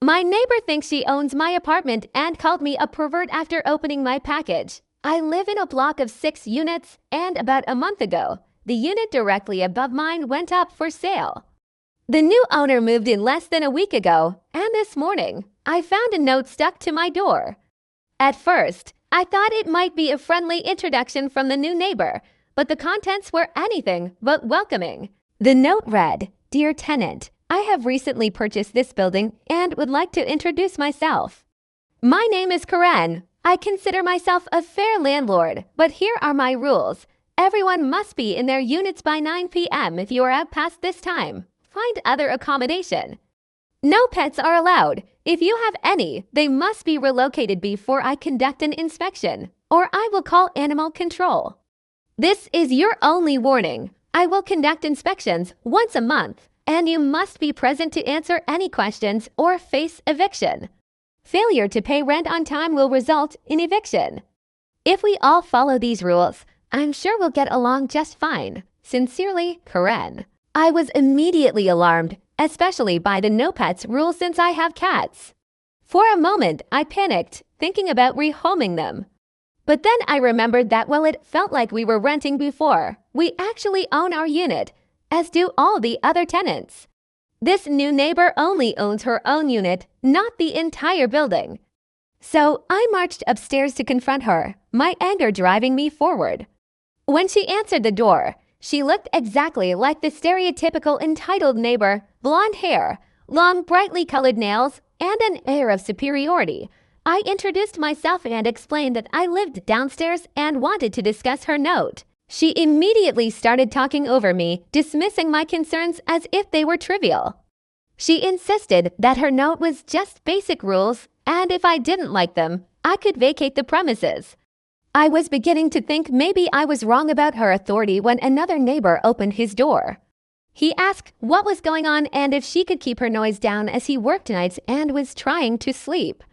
My neighbor thinks she owns my apartment and called me a pervert after opening my package. I live in a block of 6 units, and about a month ago, the unit directly above mine went up for sale. The new owner moved in less than a week ago, and this morning, I found a note stuck to my door. At first, I thought it might be a friendly introduction from the new neighbor, but the contents were anything but welcoming. The note read, "Dear tenant, I have recently purchased this building and would like to introduce myself. My name is Karen. I consider myself a fair landlord, but here are my rules. Everyone must be in their units by 9 p.m. If you are out past this time, find other accommodation. No pets are allowed. If you have any, they must be relocated before I conduct an inspection, or I will call animal control. This is your only warning. I will conduct inspections once a month, and you must be present to answer any questions or face eviction. Failure to pay rent on time will result in eviction. If we all follow these rules, I'm sure we'll get along just fine. Sincerely, Karen." I was immediately alarmed, especially by the no pets rule since I have cats. For a moment, I panicked, thinking about rehoming them. But then I remembered that while it felt like we were renting before, we actually own our unit, as do all the other tenants. This new neighbor only owns her own unit, not the entire building. So I marched upstairs to confront her, my anger driving me forward. When she answered the door, she looked exactly like the stereotypical entitled neighbor, blonde hair, long brightly colored nails, and an air of superiority. I introduced myself and explained that I lived downstairs and wanted to discuss her note. She immediately started talking over me, dismissing my concerns as if they were trivial. She insisted that her note was just basic rules, and if I didn't like them, I could vacate the premises. I was beginning to think maybe I was wrong about her authority when another neighbor opened his door. He asked what was going on and if she could keep her noise down as he worked nights and was trying to sleep.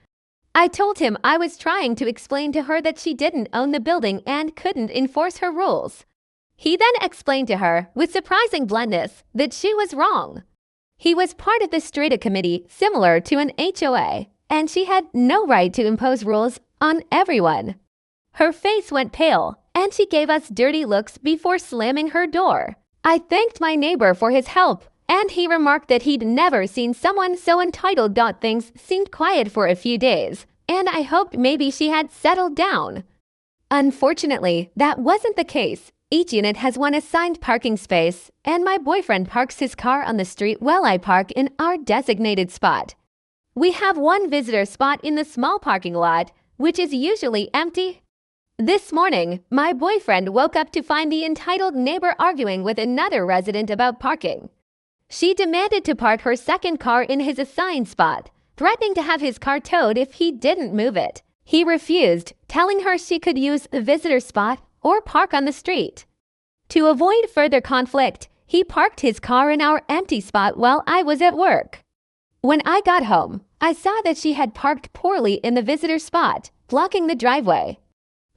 I told him I was trying to explain to her that she didn't own the building and couldn't enforce her rules. He then explained to her, with surprising bluntness, that she was wrong. He was part of the strata committee similar to an HOA, and she had no right to impose rules on everyone. Her face went pale, and she gave us dirty looks before slamming her door. I thanked my neighbor for his help, and he remarked that he'd never seen someone so entitled. Things seemed quiet for a few days, and I hoped maybe she had settled down. Unfortunately, that wasn't the case. Each unit has one assigned parking space, and my boyfriend parks his car on the street while I park in our designated spot. We have one visitor spot in the small parking lot, which is usually empty. This morning, my boyfriend woke up to find the entitled neighbor arguing with another resident about parking. She demanded to park her second car in his assigned spot, threatening to have his car towed if he didn't move it. He refused, telling her she could use the visitor spot or park on the street. To avoid further conflict, he parked his car in our empty spot while I was at work. When I got home, I saw that she had parked poorly in the visitor spot, blocking the driveway.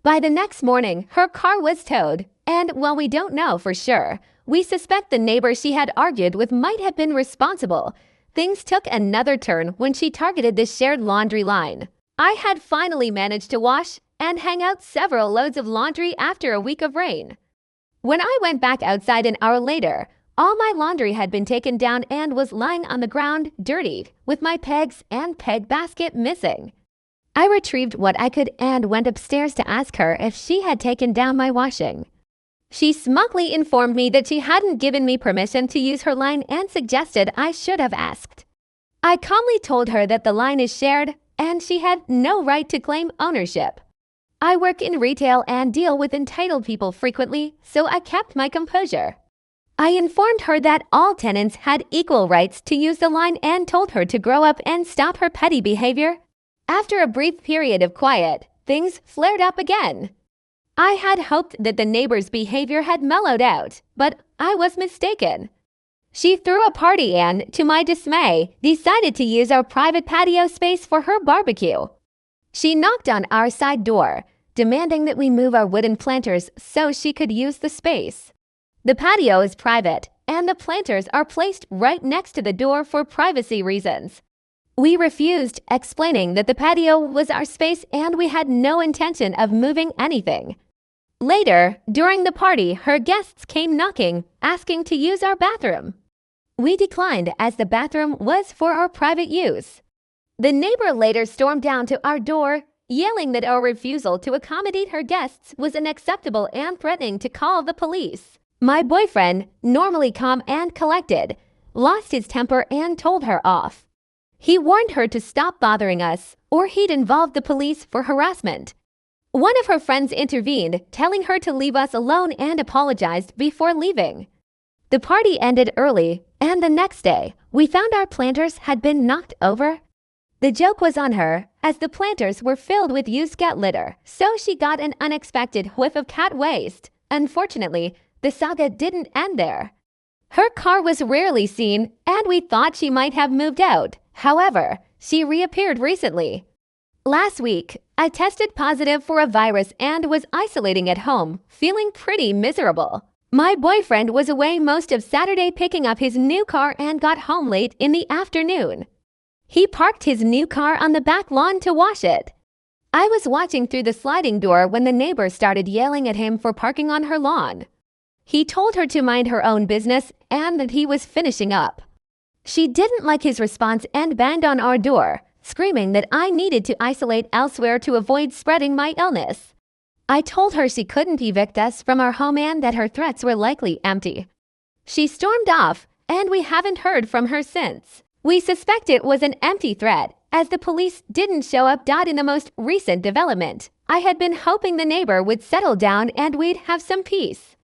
By the next morning, her car was towed, and while we don't know for sure, we suspect the neighbor she had argued with might have been responsible. Things took another turn when she targeted the shared laundry line. I had finally managed to wash and hang out several loads of laundry after a week of rain. When I went back outside an hour later, all my laundry had been taken down and was lying on the ground, dirtied, with my pegs and peg basket missing. I retrieved what I could and went upstairs to ask her if she had taken down my washing. She smugly informed me that she hadn't given me permission to use her line and suggested I should have asked. I calmly told her that the line is shared and she had no right to claim ownership. I work in retail and deal with entitled people frequently, so I kept my composure. I informed her that all tenants had equal rights to use the line and told her to grow up and stop her petty behavior. After a brief period of quiet, things flared up again. I had hoped that the neighbor's behavior had mellowed out, but I was mistaken. She threw a party and, to my dismay, decided to use our private patio space for her barbecue. She knocked on our side door, demanding that we move our wooden planters so she could use the space. The patio is private, and the planters are placed right next to the door for privacy reasons. We refused, explaining that the patio was our space and we had no intention of moving anything. Later, during the party, her guests came knocking, asking to use our bathroom. We declined as the bathroom was for our private use. The neighbor later stormed down to our door, yelling that our refusal to accommodate her guests was unacceptable and threatening to call the police. My boyfriend, normally calm and collected, lost his temper and told her off. He warned her to stop bothering us, or he'd involve the police for harassment. One of her friends intervened, telling her to leave us alone and apologized before leaving. The party ended early, and the next day, we found our planters had been knocked over. The joke was on her, as the planters were filled with used cat litter, so she got an unexpected whiff of cat waste. Unfortunately, the saga didn't end there. Her car was rarely seen, and we thought she might have moved out. However, she reappeared recently. Last week, I tested positive for a virus and was isolating at home, feeling pretty miserable. My boyfriend was away most of Saturday picking up his new car and got home late in the afternoon. He parked his new car on the back lawn to wash it. I was watching through the sliding door when the neighbor started yelling at him for parking on her lawn. He told her to mind her own business and that he was finishing up. She didn't like his response and banged on our door, screaming that I needed to isolate elsewhere to avoid spreading my illness. I told her she couldn't evict us from our home and that her threats were likely empty. She stormed off, and we haven't heard from her since. We suspect it was an empty threat, as the police didn't show up. In the most recent development, I had been hoping the neighbor would settle down and we'd have some peace.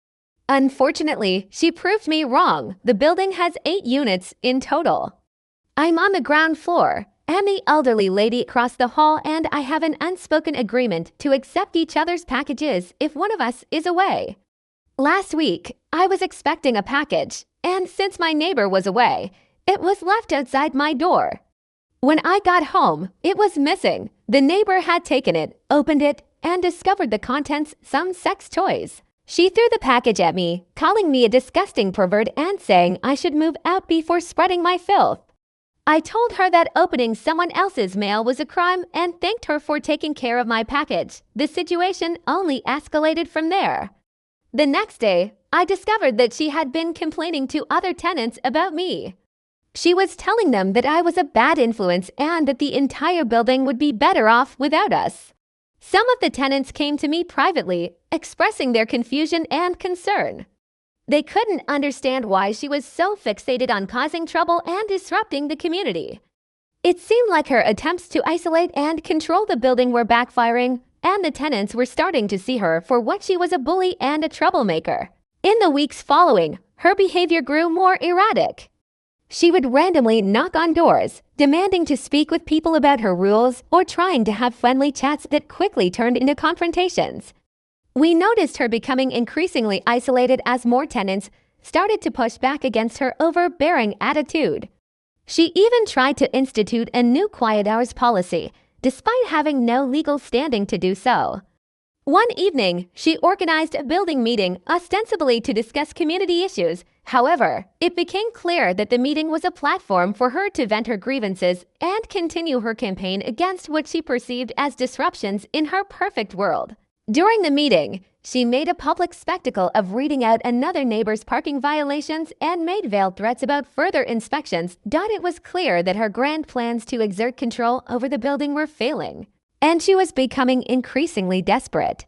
Unfortunately, she proved me wrong. The building has 8 units in total. I'm on the ground floor, and the elderly lady across the hall and I have an unspoken agreement to accept each other's packages if one of us is away. Last week, I was expecting a package, and since my neighbor was away, it was left outside my door. When I got home, it was missing. The neighbor had taken it, opened it, and discovered the contents, some sex toys. She threw the package at me, calling me a disgusting pervert and saying I should move out before spreading my filth. I told her that opening someone else's mail was a crime and thanked her for taking care of my package. The situation only escalated from there. The next day, I discovered that she had been complaining to other tenants about me. She was telling them that I was a bad influence and that the entire building would be better off without us. Some of the tenants came to me privately, expressing their confusion and concern. They couldn't understand why she was so fixated on causing trouble and disrupting the community. It seemed like her attempts to isolate and control the building were backfiring, and the tenants were starting to see her for what she was: a bully and a troublemaker. In the weeks following, her behavior grew more erratic. She would randomly knock on doors, demanding to speak with people about her rules or trying to have friendly chats that quickly turned into confrontations. We noticed her becoming increasingly isolated as more tenants started to push back against her overbearing attitude. She even tried to institute a new quiet hours policy, despite having no legal standing to do so. One evening, she organized a building meeting ostensibly to discuss community issues. However, it became clear that the meeting was a platform for her to vent her grievances and continue her campaign against what she perceived as disruptions in her perfect world. During the meeting, she made a public spectacle of reading out another neighbor's parking violations and made veiled threats about further inspections. It was clear that her grand plans to exert control over the building were failing, and she was becoming increasingly desperate.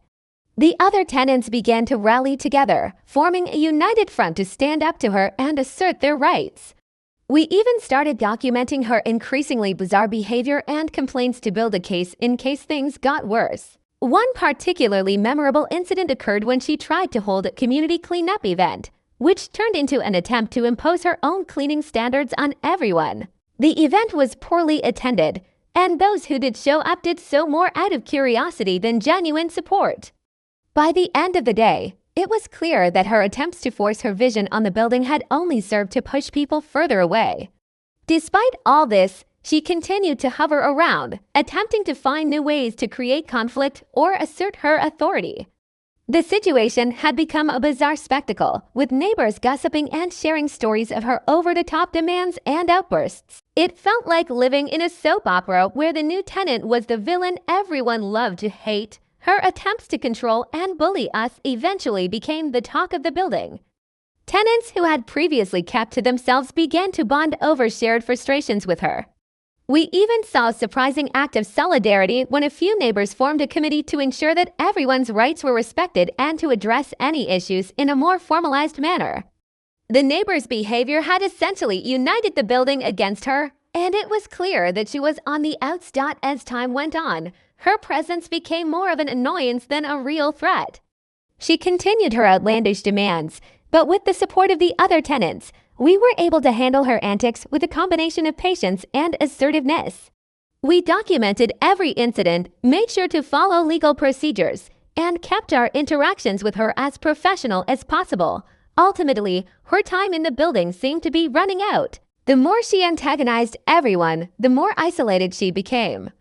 The other tenants began to rally together, forming a united front to stand up to her and assert their rights. We even started documenting her increasingly bizarre behavior and complaints to build a case in case things got worse. One particularly memorable incident occurred when she tried to hold a community cleanup event, which turned into an attempt to impose her own cleaning standards on everyone. The event was poorly attended, and those who did show up did so more out of curiosity than genuine support. By the end of the day, it was clear that her attempts to force her vision on the building had only served to push people further away. Despite all this, she continued to hover around, attempting to find new ways to create conflict or assert her authority. The situation had become a bizarre spectacle, with neighbors gossiping and sharing stories of her over-the-top demands and outbursts. It felt like living in a soap opera where the new tenant was the villain everyone loved to hate. Her attempts to control and bully us eventually became the talk of the building. Tenants who had previously kept to themselves began to bond over shared frustrations with her. We even saw a surprising act of solidarity when a few neighbors formed a committee to ensure that everyone's rights were respected and to address any issues in a more formalized manner. The neighbors' behavior had essentially united the building against her, and it was clear that she was on the outs. As time went on, her presence became more of an annoyance than a real threat. She continued her outlandish demands, but with the support of the other tenants, we were able to handle her antics with a combination of patience and assertiveness. We documented every incident, made sure to follow legal procedures, and kept our interactions with her as professional as possible. Ultimately, her time in the building seemed to be running out. The more she antagonized everyone, the more isolated she became.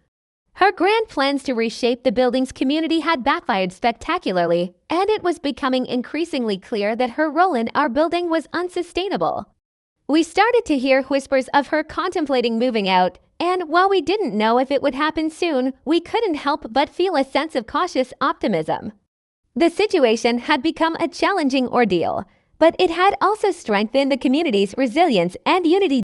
Her grand plans to reshape the building's community had backfired spectacularly, and it was becoming increasingly clear that her role in our building was unsustainable. We started to hear whispers of her contemplating moving out, and while we didn't know if it would happen soon, we couldn't help but feel a sense of cautious optimism. The situation had become a challenging ordeal, but it had also strengthened the community's resilience and unity.